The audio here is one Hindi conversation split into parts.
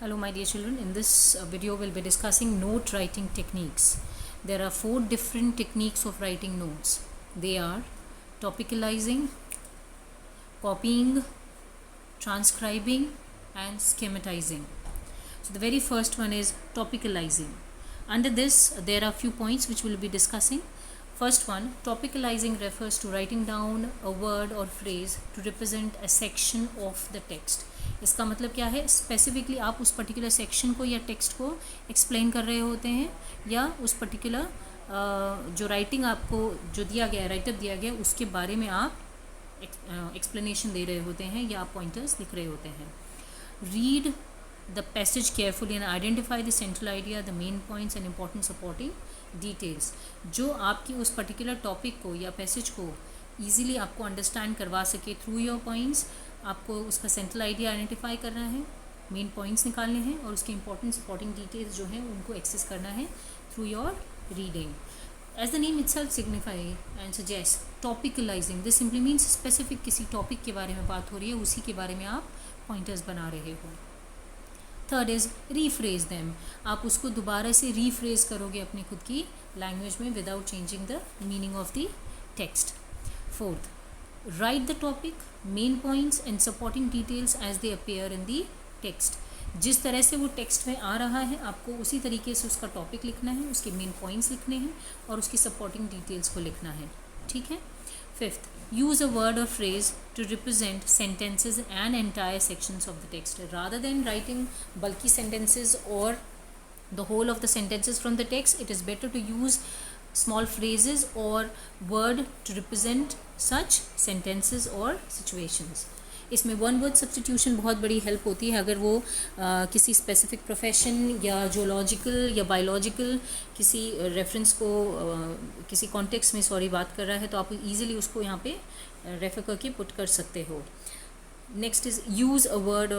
Hello my dear children, in this video we'll be discussing note writing techniques. There are 4 different techniques of writing notes. They are topicalizing, copying, transcribing and schematizing. So the very first one is topicalizing. Under this there are few points which we'll be discussing. First one, topicalizing refers to writing down a word or phrase to represent a section of the text. इसका मतलब क्या है, स्पेसिफिकली आप उस पर्टिकुलर सेक्शन को या टेक्स्ट को एक्सप्लेन कर रहे होते हैं या उस पर्टिकुलर जो राइटिंग आपको जो दिया गया है, राइटअप दिया गया है, उसके बारे में आप एक्सप्लेनेशन दे रहे होते हैं या आप पॉइंटर्स लिख रहे होते हैं. Read the passage carefully and identify the central idea, the main points and important supporting details. जो आपकी उस पर्टिकुलर टॉपिक को या पैसेज को ईजिली आपको अंडरस्टैंड करवा सके थ्रू योर पॉइंट्स. आपको उसका सेंट्रल आइडिया आइडेंटिफाई करना है, मेन पॉइंट्स निकालने हैं और उसके इंपॉर्टेंट सपोर्टिंग डिटेल्स जो हैं उनको एक्सेस करना है through your reading. As the name itself signify and suggests, topicalizing, this simply means specific किसी टॉपिक के बारे में बात हो रही है, उसी के बारे में आप पॉइंटर्स बना रहे हो. Third is rephrase them. आप उसको दोबारा से रीफ्रेज करोगे अपनी खुद की लैंग्वेज में without changing the meaning of the text. Fourth, write the topic, main points and supporting details as they appear in the text. जिस तरह से वो टेक्स्ट में आ रहा है आपको उसी तरीके से उसका टॉपिक लिखना है, उसके मेन पॉइंट्स लिखने हैं और उसकी सपोर्टिंग डिटेल्स को लिखना है. ठीक है. Fifth, use a word or phrase to represent sentences and entire sections of the text. Rather than writing bulky sentences or the whole of the sentences from the text, it is better to use small phrases or word to represent such sentences or situations. इसमें वन वर्ड सब्स्टिट्यूशन बहुत बड़ी हेल्प होती है. अगर वो किसी स्पेसिफिक प्रोफेशन या जोलॉजिकल या बायोलॉजिकल किसी रेफरेंस को किसी कॉन्टेक्स्ट में बात कर रहा है तो आप इजीली उसको यहाँ पे रेफर करके पुट कर सकते हो. Next is use a word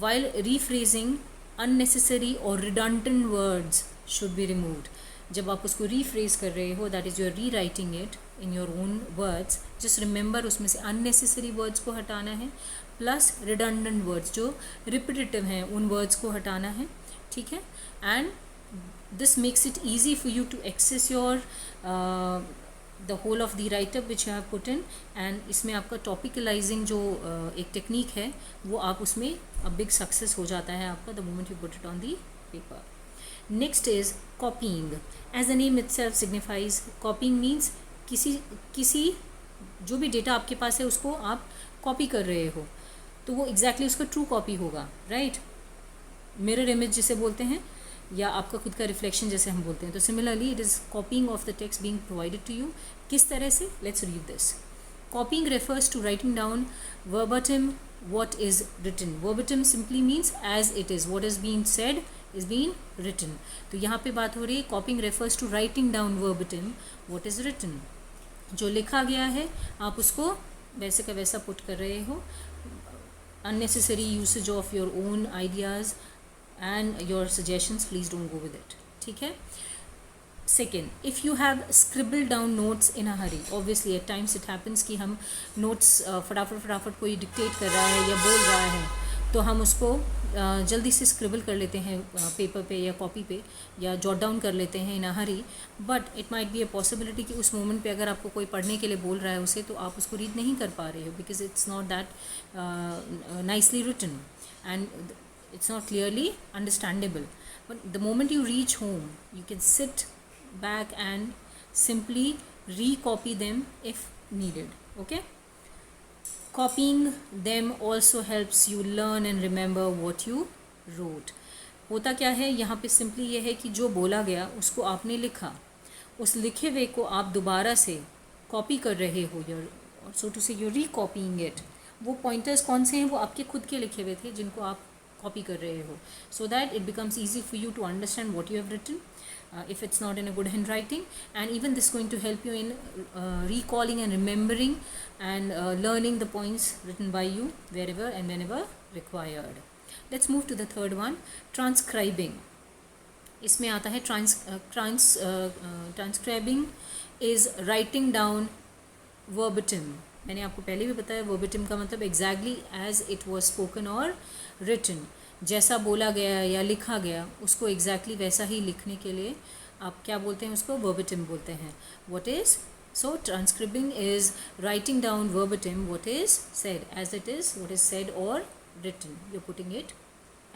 while rephrasing unnecessary और redundant words should be removed. जब आप उसको रीफ्रेज कर रहे हो, that is you are rewriting it in your own words, just remember उसमें से अननेसेसरी वर्ड्स को हटाना है प्लस रिडंडेंट वर्ड्स जो रिपीटेटिव हैं उन वर्ड्स को हटाना है. ठीक है. And this makes it easy for you to access your the whole of the writeup which you have put in. And इसमें आपका टॉपिकलाइजिंग जो एक टेक्निक है वो आप उसमें अ बिग सक्सेस हो जाता है आपका the moment you put it on the paper. Next is copying. As the name itself signifies, copying means किसी जो भी डेटा आपके पास है उसको आप कॉपी कर रहे हो तो वो एग्जैक्टली उसका ट्रू कॉपी होगा. राइट. मिरर इमेज जिसे बोलते हैं या आपका खुद का रिफ्लेक्शन जैसे हम बोलते हैं. तो similarly it is copying of the text being provided to you. किस तरह से? Let's read this. Copying refers to writing down verbatim what is written. Verbatim simply means as it is. What is being said is being written. तो यहाँ पे बात हो रही है copying refers to writing down verbatim what is written. जो लिखा गया है आप उसको वैसे का वैसा पुट कर रहे हो. Unnecessary usage of your own ideas and your suggestions, please don't go with it. ठीक है. Second, if you have scribbled down notes in a hurry, obviously at times it happens कि हम notes फटाफट कोई dictate कर रहा है या बोल रहा है तो हम उसको जल्दी से स्क्रिबल कर लेते हैं पेपर पे या कॉपी पे या जॉट डाउन कर लेते हैं in a hurry. But it might be a possibility कि उस मोमेंट पे अगर आपको कोई पढ़ने के लिए बोल रहा है उसे तो आप उसको रीड नहीं कर पा रहे हो because it's not that nicely written and it's not clearly understandable. But the moment you reach home you can sit back and simply recopy them if needed. Okay. Copying them also helps you learn and remember what you wrote. होता क्या है यहाँ पे सिंपली ये है कि जो बोला गया उसको आपने लिखा, उस लिखे हुए को आप दोबारा से कॉपी कर रहे हो योर सो टू से you're recopying it. वो पॉइंटर्स कौन से हैं? वो आपके खुद के लिखे हुए थे जिनको आप कॉपी कर रहे हो so that it becomes easy for you to understand what you have written if it's not in a good handwriting. And even this is going to help you in recalling and remembering and learning the points written by you wherever and whenever required. Let's move to the third one, transcribing. इसमें आता है transcribing is writing down verbatim. मैंने आपको पहले भी बताया वर्बेटिम का मतलब exactly as it was spoken और रिटन. जैसा बोला गया या लिखा गया उसको एग्जैक्टली वैसा ही लिखने के लिए आप क्या बोलते हैं, उसको वर्बेटिम बोलते हैं. What is, so transcribing is writing down verbatim what is said as it is, what is said or written, you're putting it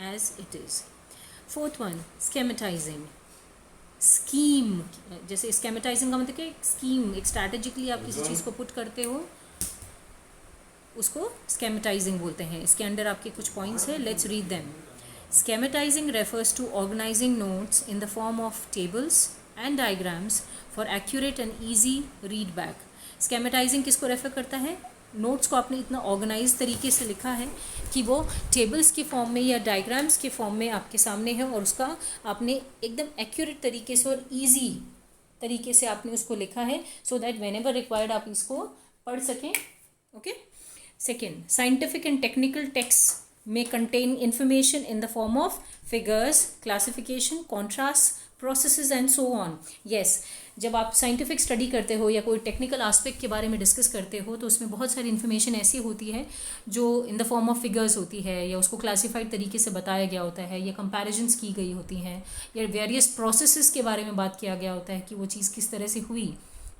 as it is. Fourth one, schematizing. Scheme, जैसे स्केमेटाइजिंग का मतलब कि स्कीम, एक स्ट्रैटेजिकली आप किसी चीज़ को पुट करते हो उसको स्केमेटाइजिंग बोलते हैं. इसके अंडर आपके कुछ पॉइंट्स है, let's read them. Schematizing refers to organizing notes in the form of tables and diagrams for accurate and easy read back. Schematizing किसको रेफर करता है? नोट्स को आपने इतना ऑर्गेनाइज तरीके से लिखा है कि वो टेबल्स के फॉर्म में या डायग्राम्स के फॉर्म में आपके सामने है, और उसका आपने एकदम एक्यूरेट तरीके से और ईजी तरीके से आपने उसको लिखा है, so that when ever required आप इसको पढ़ सकें. Okay. Second, scientific and technical text may contain information in the form of figures, classification, contrasts, processes and so on. Yes, जब आप साइंटिफिक स्टडी करते हो या कोई टेक्निकल आस्पेक्ट के बारे में डिस्कस करते हो तो उसमें बहुत सारी इन्फॉर्मेशन ऐसी होती है जो इन द फॉर्म ऑफ फिगर्स होती है, या उसको क्लासीफाइड तरीके से बताया गया होता है, या कंपैरिजन्स की गई होती हैं, या वेरियस प्रोसेसेस के बारे में बात किया गया होता है कि वो चीज़ किस तरह से हुई,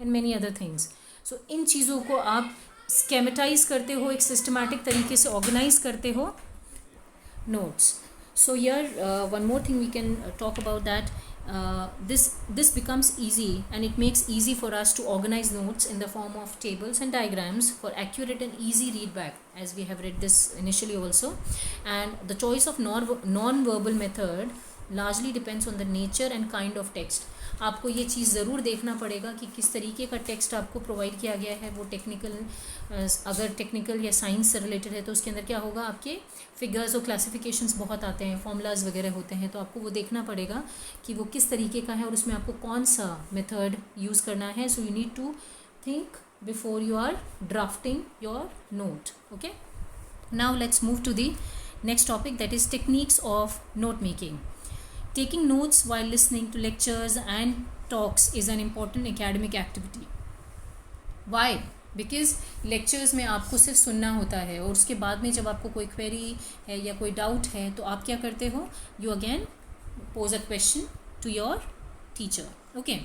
एंड मैनी अदर थिंग्स. सो इन चीज़ों को आप स्केमेटाइज करते हो, एक सिस्टमैटिक तरीके से ऑर्गेनाइज करते हो notes. So here one more thing we can talk about that. This becomes easy, and it makes easy for us to organize notes in the form of tables and diagrams for accurate and easy read back, as we have read this initially also. And the choice of non-verbal method largely depends on the nature and kind of text. आपको ये चीज़ ज़रूर देखना पड़ेगा कि किस तरीके का टेक्स्ट आपको प्रोवाइड किया गया है. वो टेक्निकल, अगर टेक्निकल या साइंस से रिलेटेड है तो उसके अंदर क्या होगा, आपके फिगर्स और क्लासिफिकेशंस बहुत आते हैं, फॉर्मूलाज वगैरह होते हैं, तो आपको वो देखना पड़ेगा कि वो किस तरीके का है और उसमें आपको कौन सा मेथड यूज़ करना है. So you need to think before you are drafting your note. Okay. Now let's move to the next topic, that is techniques of note making. Taking notes while listening to lectures and talks is an important academic activity. Why? Because lectures में आपको सिर्फ सुनना होता है, और उसके बाद में जब आपको कोई क्वेरी है या कोई डाउट है तो आप क्या करते हो, you again pose a question to your teacher. Okay.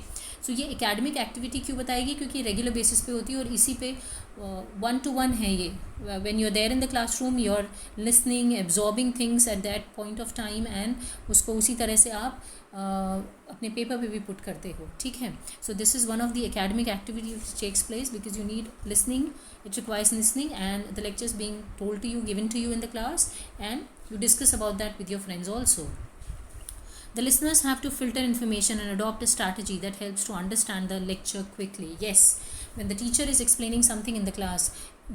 So ये एकेडमिक एक्टिविटी क्यों बताएगी, क्योंकि रेगुलर बेसिस पे होती है और इसी पे 1-to-1 है ये. When you are there in the classroom you are listening, absorbing things at that point of time, and उसको उसी तरह से आप अपने पेपर पे भी पुट करते हो. ठीक है. So this is one of the academic activity which takes place because you need listening, it requires listening and the lectures being told to you, given to you in the class, and you discuss about that with your friends also. The listeners have to filter information and adopt a strategy that helps to understand the lecture quickly. Yes, when the teacher is explaining something in the class,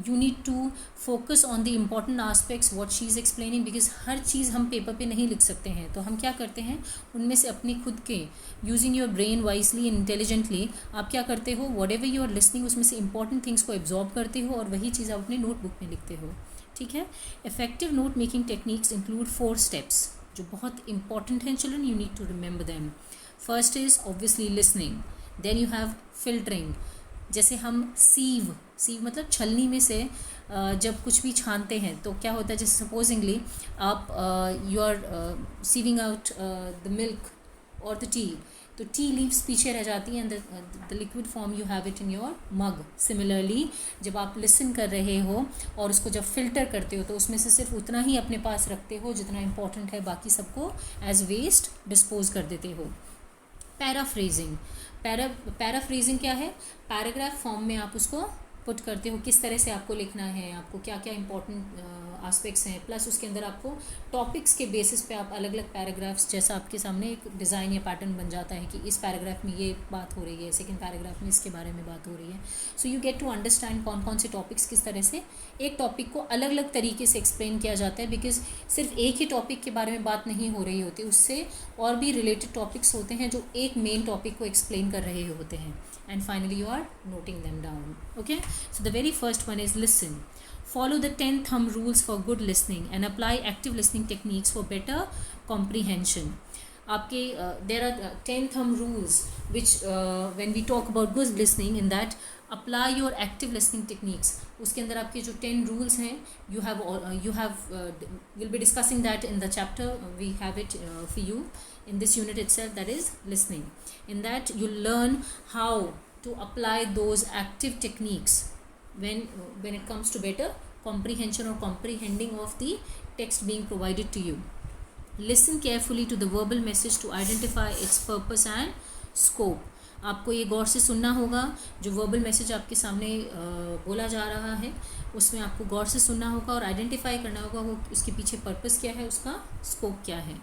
you need to focus on the important aspects what she is explaining, because हर चीज़ हम पेपर पे नहीं लिख सकते हैं. तो हम क्या करते हैं, उनमें से अपने खुद के using your brain wisely and intelligently आप क्या करते हो, whatever you are listening उसमें से इंपॉर्टेंट थिंग्स को एब्जॉर्ब करते हो और वही चीज़ आप अपने नोटबुक में लिखते हो. ठीक है. Effective note making techniques include 4 steps जो बहुत इंपॉर्टेंट हैं. Children, you need to remember them. First is obviously listening, then you have filtering. जैसे हम सीव मतलब छलनी में से जब कुछ भी छानते हैं तो क्या होता है, जैसे सपोजिंगली आप you are sieving out the milk और द टी, तो टी लीव्स पीछे रह जाती हैं, the liquid form you have it in your mug. Similarly जब आप लिसन कर रहे हो और उसको जब फिल्टर करते हो तो उसमें से सिर्फ उतना ही अपने पास रखते हो जितना इंपॉर्टेंट है, बाकी सबको एज वेस्ट डिस्पोज कर देते हो. पैराफ्रेजिंग. पैराफ्रेजिंग क्या है, पैराग्राफ फॉर्म में आप उसको पुट करते हो, किस तरह से आपको लिखना है, आपको क्या क्या इंपॉर्टेंट आस्पेक्ट्स हैं, प्लस उसके अंदर आपको टॉपिक्स के बेसिस पे आप अलग अलग पैराग्राफ्स, जैसा आपके सामने एक डिज़ाइन या पैटर्न बन जाता है कि इस पैराग्राफ में ये बात हो रही है, सेकंड पैराग्राफ में इसके बारे में बात हो रही है. So you get to understand कौन कौन से टॉपिक्स किस तरह से एक टॉपिक को अलग अलग तरीके से एक्सप्लेन किया जाता है, बिकॉज सिर्फ एक ही टॉपिक के बारे में बात नहीं हो रही होती, उससे और भी रिलेटेड टॉपिक्स होते हैं जो एक मेन टॉपिक को एक्सप्लेन कर रहे होते हैं. And finally you are noting them down. Okay, so the very first one is listen. Follow the 10 thumb rules for good listening and apply active listening techniques for better comprehension. आपके there are 10 thumb rules which when we talk about good listening, in that apply your active listening techniques. उसके अंदर आपके जो 10 rules हैं, you have we'll be discussing that in the chapter. We have it for you in this unit itself, that is listening. In that you learn how to apply those active techniques when it comes to better comprehension or comprehending of the text being provided to you. Listen carefully to the verbal message to identify its purpose and scope. आपको ये गौर से सुनना होगा, जो वर्बल मैसेज आपके सामने बोला जा रहा है उसमें आपको गौर से सुनना होगा और आइडेंटिफाई करना होगा वो उसके पीछे पर्पस क्या है, उसका स्कोप क्या है.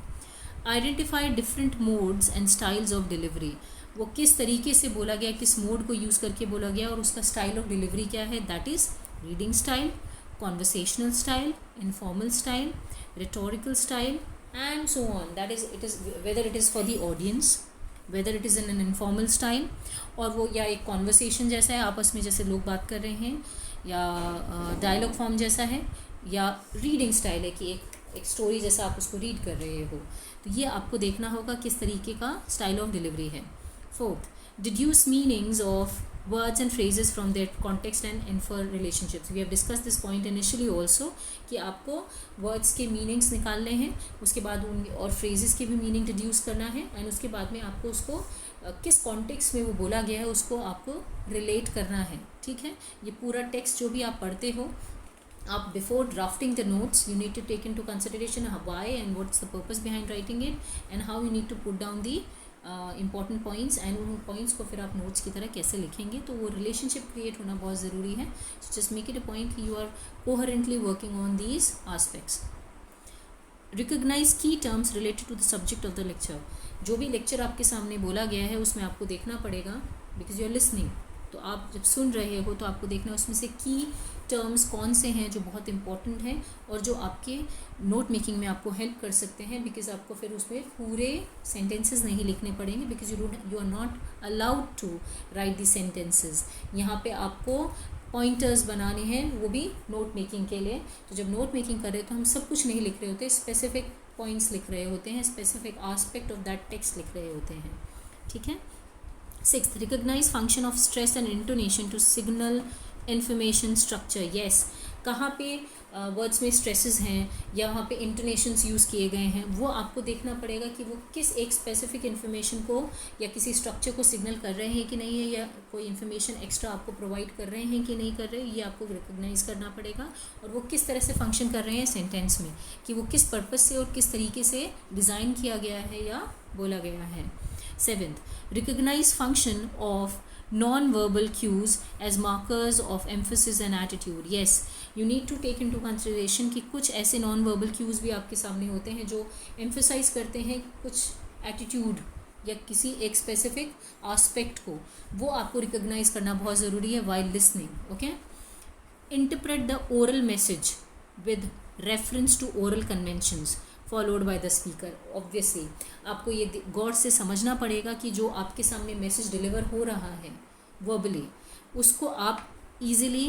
Identify different modes and styles of delivery. वो किस तरीके से बोला गया, किस मोड को यूज़ करके बोला गया और उसका स्टाइल ऑफ डिलीवरी क्या है. That is reading style, conversational style, informal style, rhetorical style and so on. That is, it is whether it is for the audience, whether it is in an informal style, और वो या एक conversation जैसा है, आपस में जैसे लोग बात कर रहे हैं, या dialogue form जैसा है, या reading style है कि एक story जैसा आप उसको read कर रहे हो. तो ये आपको देखना होगा किस तरीके का style of delivery है. Fourth, deduce meanings of words and phrases from their context and infer relationships. We have discussed this point initially also कि आपको words के meanings निकालने हैं, उसके बाद उन और phrases के भी meaning deduce करना है, and उसके बाद में आपको उसको किस context में वो बोला गया है उसको आपको relate करना है. ठीक है, ये पूरा text जो भी आप पढ़ते हो, आप before drafting the notes you need to take into consideration why and what's the purpose behind writing it and how you need to put down the important points, and उन points को फिर आप notes की तरह कैसे लिखेंगे. तो वो relationship create होना बहुत ज़रूरी है. So just make it a point कि you are coherently working on these aspects. Recognize key terms related to the subject of the lecture. जो भी lecture आपके सामने बोला गया है उसमें आपको देखना पड़ेगा, because you are listening. तो आप जब सुन रहे हो तो आपको देखना उसमें से की टर्म्स कौन से हैं जो बहुत इंपॉर्टेंट हैं और जो आपके नोट मेकिंग में आपको हेल्प कर सकते हैं, बिकॉज आपको फिर उसमें पूरे सेंटेंसेस नहीं लिखने पड़ेंगे, because you are not allowed to write the sentences. यहाँ पे आपको पॉइंटर्स बनाने हैं, वो भी नोट मेकिंग के लिए. तो जब नोट मेकिंग कर रहे हो तो हम सब कुछ नहीं लिख रहे होते, स्पेसिफिक पॉइंट्स लिख रहे होते हैं, specific aspect of that text लिख रहे होते हैं. ठीक है. Sixth, recognize function of stress and intonation to signal information structure. Yes, कहाँ पे वर्ड्स में स्ट्रेसेस हैं या वहाँ पे इंटोनेशंस यूज़ किए गए हैं, वो आपको देखना पड़ेगा कि वो किस एक स्पेसिफिक इन्फॉर्मेशन को या किसी स्ट्रक्चर को सिग्नल कर रहे हैं कि नहीं है, या कोई इन्फॉर्मेशन एक्स्ट्रा आपको प्रोवाइड कर रहे हैं कि नहीं कर रहे, ये आपको रिकॉग्नाइज करना पड़ेगा. और वो किस तरह से फंक्शन कर रहे हैं सेंटेंस में, कि वो किस पर्पज़ से और किस तरीके से डिज़ाइन किया गया है या बोला गया है. Seventh, recognize function of non-verbal cues as markers of emphasis and attitude. Yes, you need to take into consideration कि कुछ ऐसे non-verbal cues भी आपके सामने होते हैं जो emphasize करते हैं कुछ attitude या किसी एक specific aspect को, वो आपको recognize करना बहुत ज़रूरी है while listening. Okay? Interpret the oral message with reference to oral conventions followed by the speaker. Obviously आपको ये गौर से समझना पड़ेगा कि जो आपके सामने मैसेज डिलीवर हो रहा है वर्बली, उसको आप easily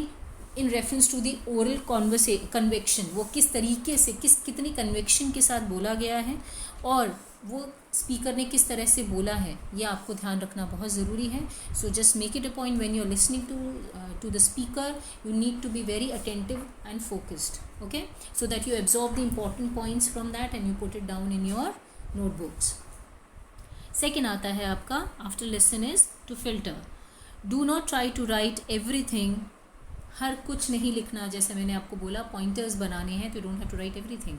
in reference to the oral convection, वो किस तरीके से कितनी कन्वेक्शन के साथ बोला गया है और वो स्पीकर ने किस तरह से बोला है, ये आपको ध्यान रखना बहुत ज़रूरी है. So just make it a point when you are listening to the speaker, you need to be very attentive and focused. Okay, so that you absorb the important points from that and you put it down in your notebooks. Second आता है आपका after listen is to filter. Do not try to write everything. हर कुछ नहीं लिखना, जैसे मैंने आपको बोला पॉइंटर्स बनाने हैं, तो you don't have to write everything.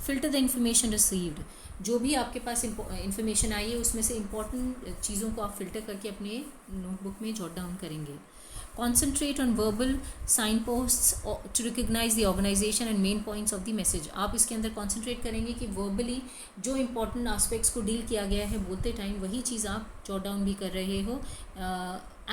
Filter the information received. जो भी आपके पास इंफॉर्मेशन आई है उसमें से इम्पॉर्टेंट चीज़ों को आप फिल्टर करके अपने नोटबुक में जॉट डाउन करेंगे. Concentrate on verbal signposts to recognize the organization and main points of the message. आप इसके अंदर concentrate करेंगे कि verbally जो important aspects को deal किया गया है बोलते टाइम, वही चीज़ आप jot down भी कर रहे हो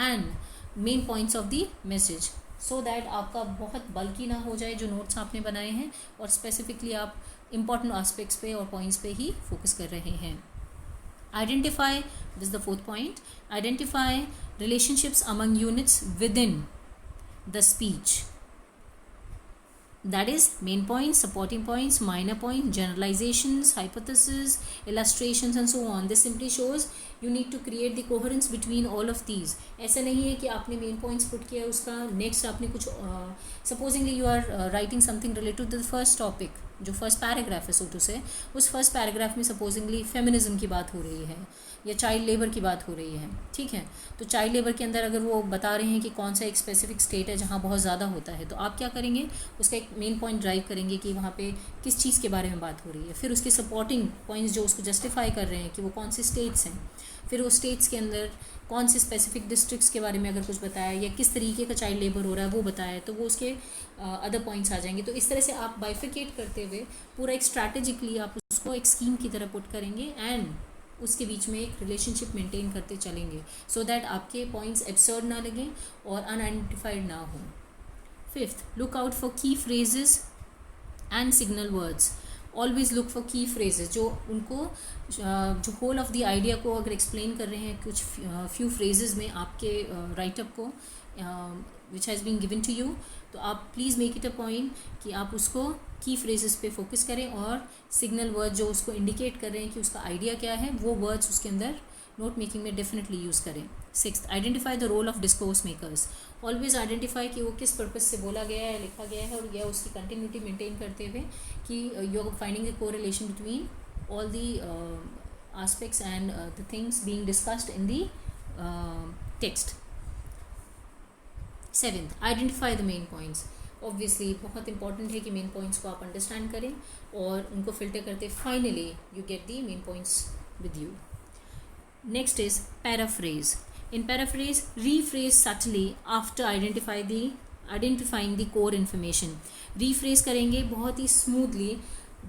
and main points of the message, so that आपका बहुत bulky ना हो जाए जो notes आपने बनाए हैं और specifically आप important aspects पे और points पे ही focus कर रहे हैं. Identify, this is the fourth point, identify relationships among units within the speech. that is main points, supporting points, minor points, generalizations, hypotheses, illustrations and so on. This simply shows you need to create the coherence between all of these. ऐसा नहीं है कि आपने main points put किया, उसका next आपने कुछ supposingly you are writing something related to the first topic, जो फर्स्ट पैराग्राफ है so to say, उस फर्स्ट पैराग्राफ में सपोजिंगली फेमिनिज्म की बात हो रही है या चाइल्ड लेबर की बात हो रही है, ठीक है, तो चाइल्ड लेबर के अंदर अगर वो बता रहे हैं कि कौन सा एक स्पेसिफिक स्टेट है जहाँ बहुत ज़्यादा होता है, तो आप क्या करेंगे, उसका एक मेन पॉइंट ड्राइव करेंगे कि वहाँ पे किस चीज़ के बारे में बात हो रही है, फिर उसके सपोर्टिंग पॉइंट्स जो उसको जस्टिफाई कर रहे हैं कि वो कौन से स्टेट्स हैं, फिर वो स्टेट्स के अंदर कौन से स्पेसिफिक डिस्ट्रिक्ट्स के बारे में अगर कुछ बताया या किस तरीके का चाइल्ड लेबर हो रहा है वो बताया, तो वो उसके अदर पॉइंट्स आ जाएंगे. तो इस तरह से आप बाइफिकेट करते हुए पूरा एक स्ट्रैटेजिकली आप उसको एक स्कीम की तरह पुट करेंगे एंड उसके बीच में एक रिलेशनशिप मेंटेन करते चलेंगे सो दैट आपके पॉइंट्स एब्सर्ड ना लगें और अनआइडेंटिफाइड ना हो. फिफ्थ, लुक आउट फॉर की phrases and signal words. Always look for की फ्रेजेस, जो उनको जो होल ऑफ द आइडिया को अगर एक्सप्लेन कर रहे हैं कुछ फ्यू फ्रेजेस में आपके राइटअप को which has been given to you, तो आप please make it a point कि आप उसको की फ्रेजेस पे फोकस करें और सिग्नल वर्ड जो उसको इंडिकेट कर रहे हैं कि उसका आइडिया क्या है वो वर्ड्स उसके अंदर नोट मेकिंग में डेफिनेटली यूज़ करें. Sixth, identify the role of discourse makers. Always identify कि वो किस पर्पज से बोला गया है, लिखा गया है, और या उसकी कंटिन्यूटी मेंटेन करते हुए कि you are finding the correlation between all the aspects and the things being discussed in the text. Seventh, identify the main points. Obviously बहुत important है कि main points को आप understand करें और उनको filter करते finally you get the main points with you. Next is paraphrase. In paraphrase, rephrase subtly after identifying the core information. Rephrase करेंगे बहुत ही smoothly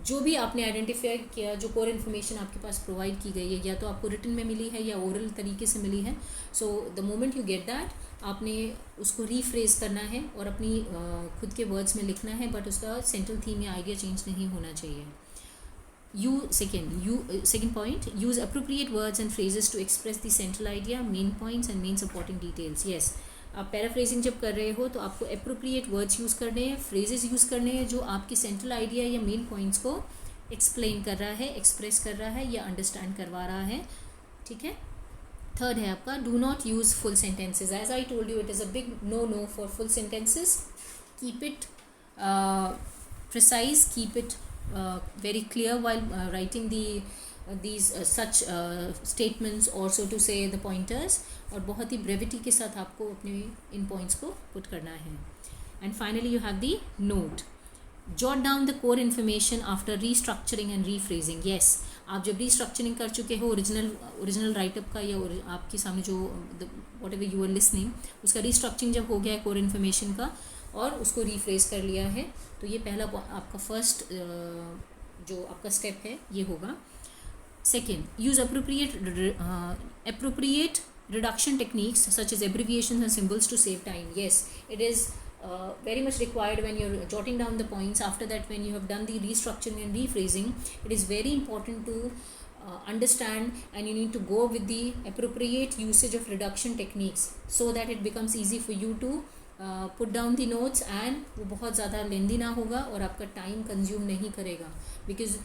जो भी आपने आइडेंटिफाई किया, जो कोर इन्फॉर्मेशन आपके पास प्रोवाइड की गई है या तो आपको रिटन में मिली है या ओरल तरीके से मिली है, so the moment you get that आपने उसको रीफ्रेज करना है और अपनी खुद के वर्ड्स में लिखना है, बट उसका सेंट्रल थीम या आइडिया चेंज नहीं होना चाहिए. Second point, use appropriate words and phrases to express the central idea, main points and main supporting details. Yes, आप पैराफ्रेजिंग जब कर रहे हो तो आपको अप्रोप्रिएट वर्ड्स यूज़ करने हैं, फ्रेजेस यूज़ करने हैं जो आपकी सेंट्रल आइडिया या मेन पॉइंट्स को एक्सप्लेन कर रहा है, एक्सप्रेस कर रहा है या अंडरस्टैंड करवा रहा है, ठीक है. थर्ड है आपका, do not use full sentences. As I told you, it is a big no for full sentences. Keep it precise, keep it very clear while writing these such statements or so to say the pointers, और बहुत ही brevity के साथ आपको अपने इन points को put करना है. And finally you have the note. Jot down the core information after restructuring and rephrasing. Yes, आप जब restructuring कर चुके हो original write-up का या आपके सामने जो whatever you are listening, उसका restructuring जब हो गया है core information का और उसको रीफ्रेज कर लिया है, तो ये पहला आपका फर्स्ट जो आपका स्टेप है ये होगा. Second, use appropriate reduction techniques such as abbreviations and symbols to save time. Yes, it is very much required when you're jotting down the points. After that, when you have done the restructuring and rephrasing, it is very important to understand and you need to go with the appropriate usage of reduction techniques so that it becomes easy for you to put down the notes and वो बहुत ज़्यादा लेंदी ना होगा और आपका टाइम कंज्यूम नहीं करेगा, because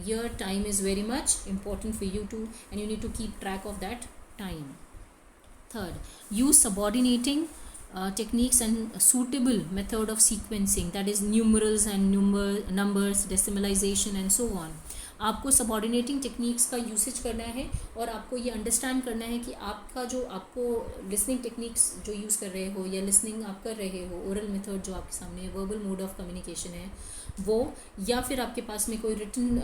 your time is very much important for you too and you need to keep track of that time. Third, use subordinating techniques and suitable method of sequencing, that is numerals and numbers, decimalization and so on. आपको सबऑर्डिनेटिंग टेक्निक्स का यूसेज करना है और आपको ये अंडरस्टैंड करना है कि आपका जो आपको लिसनिंग टेक्निक्स जो यूज़ कर रहे हो या लिसनिंग आप कर रहे हो, ओरल मेथड जो आपके सामने वर्बल मोड ऑफ कम्युनिकेशन है वो, या फिर आपके पास में कोई रिटन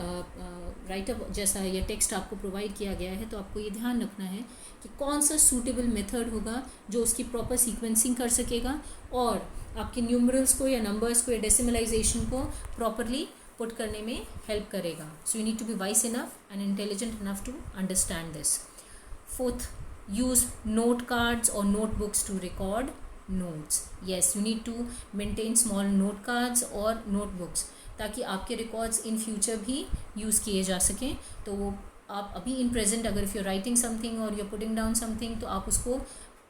राइटअप जैसा या टेक्स्ट आपको प्रोवाइड किया गया है, तो आपको ये ध्यान रखना है कि कौन सा सूटेबल मेथड होगा जो उसकी प्रॉपर सीक्वेंसिंग कर सकेगा और आपके न्यूमरल्स को या नंबर्स को या डेसिमलाइजेशन को प्रॉपरली पुट करने में हेल्प करेगा. So you need to be wise enough and intelligent enough to understand this. Fourth, use note cards और notebooks to record notes. Yes, you need to maintain small note cards और notebooks ताकि आपके records in future भी use किए जा सकें. तो वो आप अभी in present अगर if you're writing something or you're putting down something तो आप उसको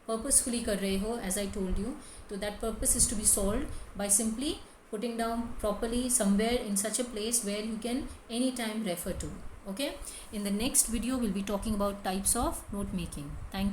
purposefully कर रहे हो as I told you. तो that purpose is to be solved by simply putting down properly somewhere in such a place where you can anytime refer to. Okay, in the next video we'll be talking about types of note making. Thank you.